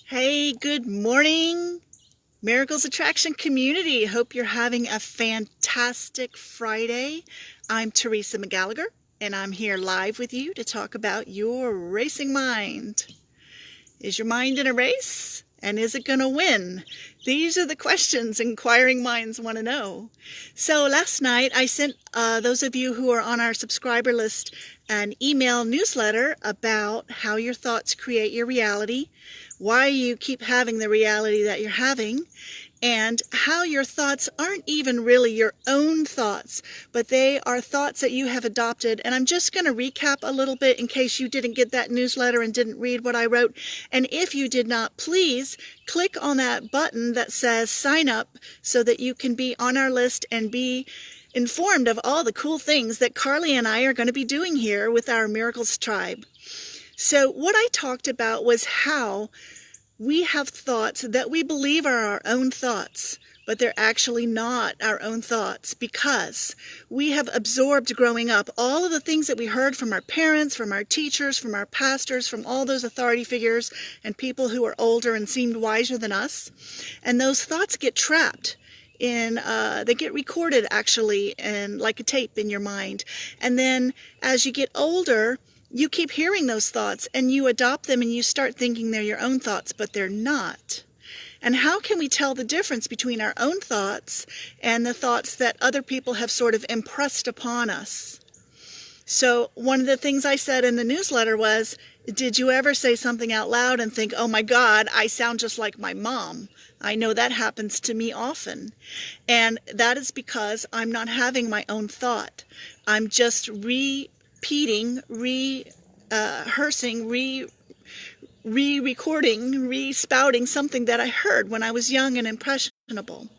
Hey, good morning, Miracles Attraction community. Hope you're having a fantastic Friday. I'm Teresa McGallagher, and I'm here live with you to talk about your racing mind. Is your mind in a race? And is it going to win? These are the questions inquiring minds want to know. So last night I sent those of you who are on our subscriber list an email newsletter about how your thoughts create your reality, why you keep having the reality that you're having, and how your thoughts aren't even really your own thoughts, but they are thoughts that you have adopted. And I'm just going to recap a little bit in case you didn't get that newsletter and didn't read what I wrote. And if you did not, please click on that button that says sign up so that you can be on our list and be informed of all the cool things that Carly and I are going to be doing here with our Miracles Tribe. So what I talked about was how we have thoughts that we believe are our own thoughts, but they're actually not our own thoughts because we have absorbed growing up all of the things that we heard from our parents, from our teachers, from our pastors, from all those authority figures and people who are older and seemed wiser than us. And those thoughts get trapped they get recorded actually in like a tape in your mind. And then as you get older, you keep hearing those thoughts and you adopt them and you start thinking they're your own thoughts, but they're not. And how can we tell the difference between our own thoughts and the thoughts that other people have sort of impressed upon us? So one of the things I said in the newsletter was, did you ever say something out loud and think, oh my God, I sound just like my mom? I know that happens to me often. And that is because I'm not having my own thought. I'm just repeating, rehearsing, re-recording, re-spouting something that I heard when I was young and impressionable.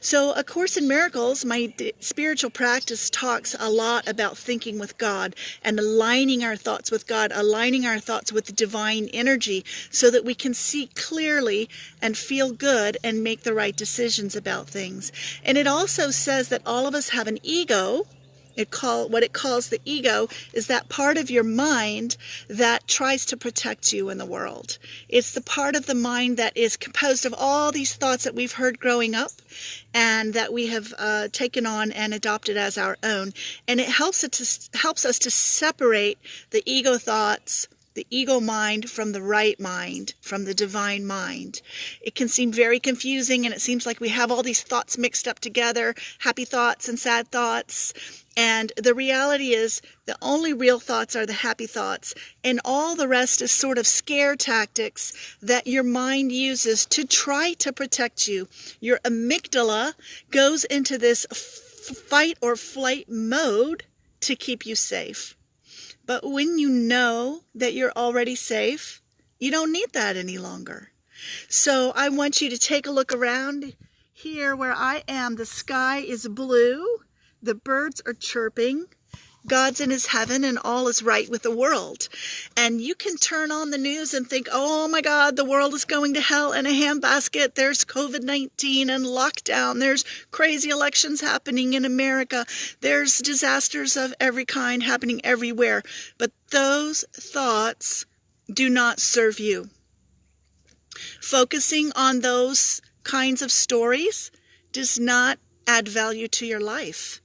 So A Course in Miracles, my spiritual practice, talks a lot about thinking with God and aligning our thoughts with God, aligning our thoughts with the divine energy so that we can see clearly and feel good and make the right decisions about things. And it also says that all of us have an ego. What it calls the ego is that part of your mind that tries to protect you in the world. It's the part of the mind that is composed of all these thoughts that we've heard growing up and that we have taken on and adopted as our own. And it helps us to separate the ego thoughts, the ego mind from the right mind, from the divine mind. It can seem very confusing and it seems like we have all these thoughts mixed up together, happy thoughts and sad thoughts. And the reality is the only real thoughts are the happy thoughts, and all the rest is sort of scare tactics that your mind uses to try to protect you. Your amygdala goes into this fight or flight mode to keep you safe. But when you know that you're already safe, you don't need that any longer. So I want you to take a look around here where I am. The sky is blue. The birds are chirping. God's in his heaven and all is right with the world. And you can turn on the news and think, oh my God, the world is going to hell in a handbasket. There's COVID-19 and lockdown. There's crazy elections happening in America. There's disasters of every kind happening everywhere. But those thoughts do not serve you. Focusing on those kinds of stories does not add value to your life.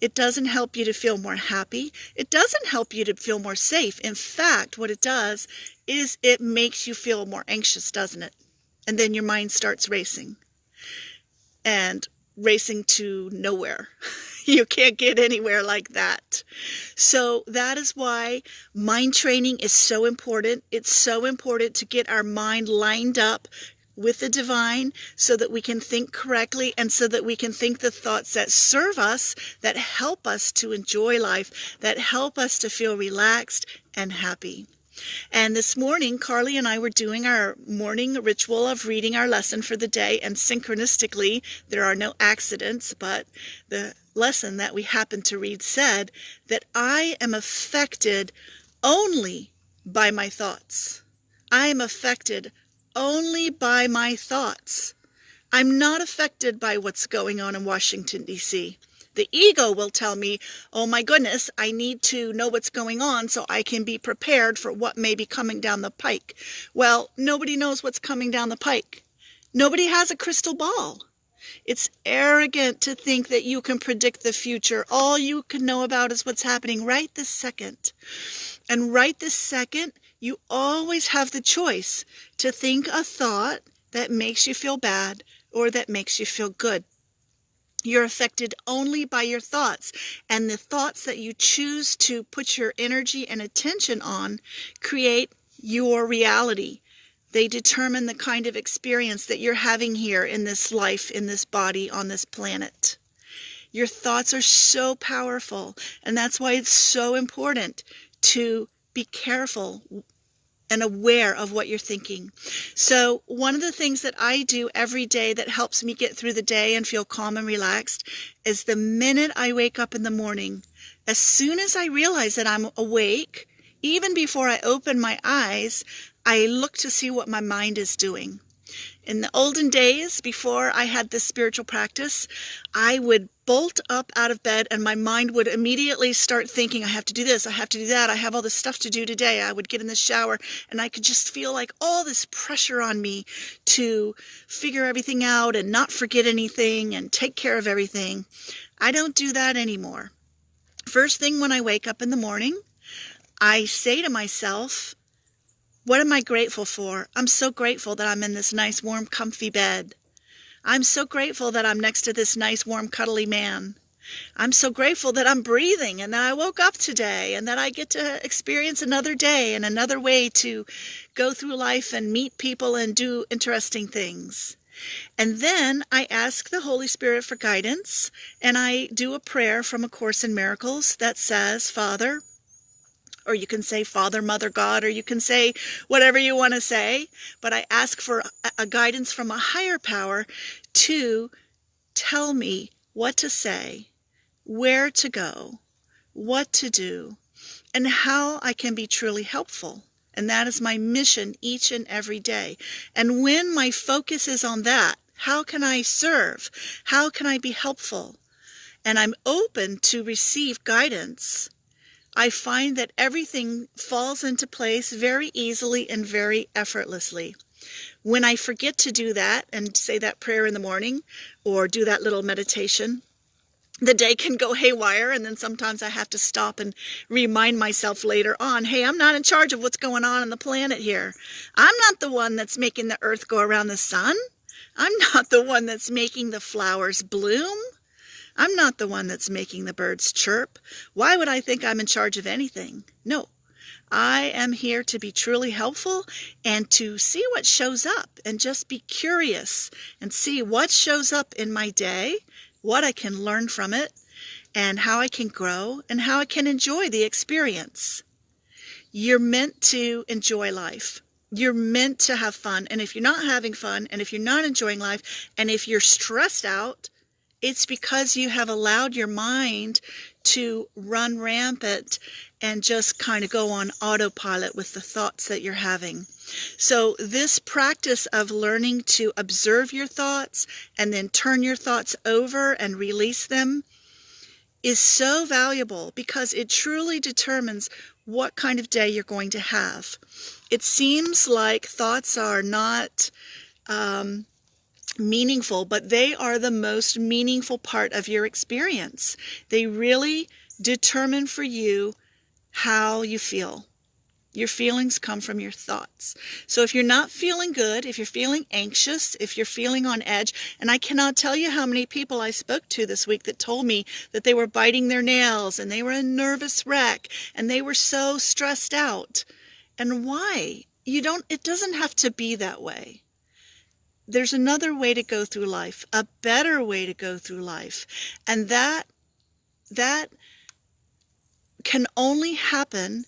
It doesn't help you to feel more happy. It doesn't help you to feel more safe. In fact, what it does is it makes you feel more anxious, doesn't it? And then your mind starts racing. And racing to nowhere. You can't get anywhere like that. So that is why mind training is so important. It's so important to get our mind lined up with the divine so that we can think correctly and so that we can think the thoughts that serve us, that help us to enjoy life, that help us to feel relaxed and happy. And this morning, Carly and I were doing our morning ritual of reading our lesson for the day, and synchronistically, there are no accidents, but the lesson that we happened to read said that I am affected only by my thoughts. I am affected only by my thoughts. I'm not affected by what's going on in Washington, D.C. The ego will tell me, oh my goodness, I need to know what's going on so I can be prepared for what may be coming down the pike. Well, nobody knows what's coming down the pike. Nobody has a crystal ball. It's arrogant to think that you can predict the future. All you can know about is what's happening right this second. And right this second, you always have the choice to think a thought that makes you feel bad or that makes you feel good. You're affected only by your thoughts, and the thoughts that you choose to put your energy and attention on create your reality. They determine the kind of experience that you're having here in this life, in this body, on this planet. Your thoughts are so powerful, and that's why it's so important to be careful and aware of what you're thinking. So one of the things that I do every day that helps me get through the day and feel calm and relaxed is the minute I wake up in the morning, as soon as I realize that I'm awake, even before I open my eyes, I look to see what my mind is doing. In the olden days, before I had this spiritual practice, I would bolt up out of bed and my mind would immediately start thinking, I have to do this, I have to do that, I have all this stuff to do today. I would get in the shower and I could just feel like all this pressure on me to figure everything out and not forget anything and take care of everything. I don't do that anymore. First thing when I wake up in the morning, I say to myself, what am I grateful for? I'm so grateful that I'm in this nice, warm, comfy bed. I'm so grateful that I'm next to this nice, warm, cuddly man. I'm so grateful that I'm breathing and that I woke up today and that I get to experience another day and another way to go through life and meet people and do interesting things. And then I ask the Holy Spirit for guidance, and I do a prayer from A Course in Miracles that says, Father, or you can say Father, Mother, God, or you can say whatever you want to say. But I ask for a guidance from a higher power to tell me what to say, where to go, what to do, and how I can be truly helpful. And that is my mission each and every day. And when my focus is on that, how can I serve? How can I be helpful? And I'm open to receive guidance. I find that everything falls into place very easily and very effortlessly. When I forget to do that and say that prayer in the morning or do that little meditation, the day can go haywire, and then sometimes I have to stop and remind myself later on, hey, I'm not in charge of what's going on the planet here. I'm not the one that's making the earth go around the sun. I'm not the one that's making the flowers bloom. I'm not the one that's making the birds chirp. Why would I think I'm in charge of anything? No, I am here to be truly helpful and to see what shows up and just be curious and see what shows up in my day, what I can learn from it, and how I can grow and how I can enjoy the experience. You're meant to enjoy life. You're meant to have fun. And if you're not having fun, and if you're not enjoying life, and if you're stressed out, it's because you have allowed your mind to run rampant and just kind of go on autopilot with the thoughts that you're having. So this practice of learning to observe your thoughts and then turn your thoughts over and release them is so valuable because it truly determines what kind of day you're going to have. It seems like thoughts are not meaningful, but they are the most meaningful part of your experience. They really determine for you how you feel. Your feelings come from your thoughts. So if you're not feeling good, if you're feeling anxious, if you're feeling on edge, and I cannot tell you how many people I spoke to this week that told me that they were biting their nails and they were a nervous wreck and they were so stressed out. And why? It doesn't have to be that way. There's another way to go through life, a better way to go through life. And that can only happen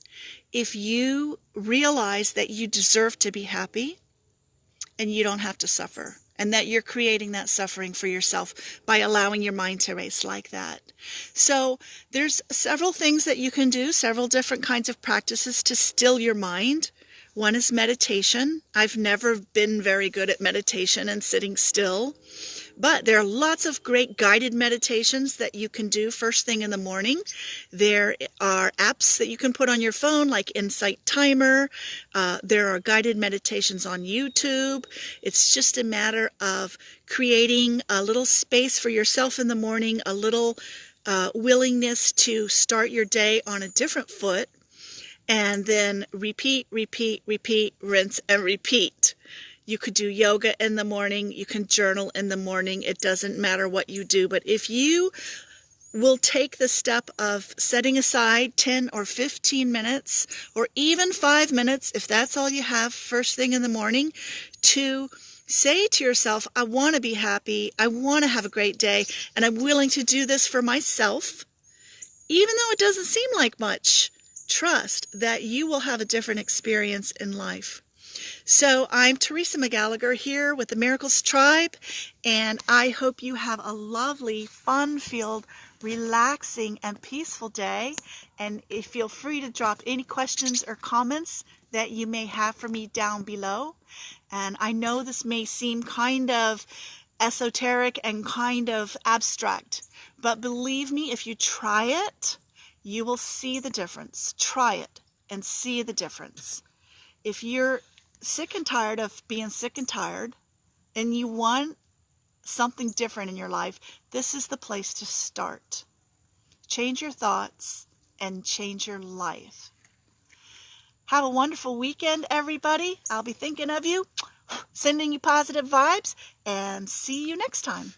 if you realize that you deserve to be happy and you don't have to suffer, and that you're creating that suffering for yourself by allowing your mind to race like that. So there's several things that you can do, several different kinds of practices to still your mind. One is meditation. I've never been very good at meditation and sitting still, But there are lots of great guided meditations that you can do first thing in the morning. There are apps that you can put on your phone like Insight Timer. There are guided meditations on YouTube. It's just a matter of creating a little space for yourself in the morning, a little willingness to start your day on a different foot, and then repeat, repeat, repeat, rinse, and repeat. You could do yoga in the morning. You can journal in the morning. It doesn't matter what you do. But if you will take the step of setting aside 10 or 15 minutes, or even 5 minutes, if that's all you have first thing in the morning, to say to yourself, I want to be happy, I want to have a great day, and I'm willing to do this for myself, even though it doesn't seem like much, trust that you will have a different experience in life. So I'm Teresa McGallagher here with the Miracles Tribe, and I hope you have a lovely, fun-filled, relaxing, and peaceful day. And feel free to drop any questions or comments that you may have for me down below. And I know this may seem kind of esoteric and kind of abstract, but believe me, if you try it, you will see the difference. Try it and see the difference. If you're sick and tired of being sick and tired, and you want something different in your life, this is the place to start. Change your thoughts and change your life. Have a wonderful weekend, everybody. I'll be thinking of you, sending you positive vibes, and see you next time.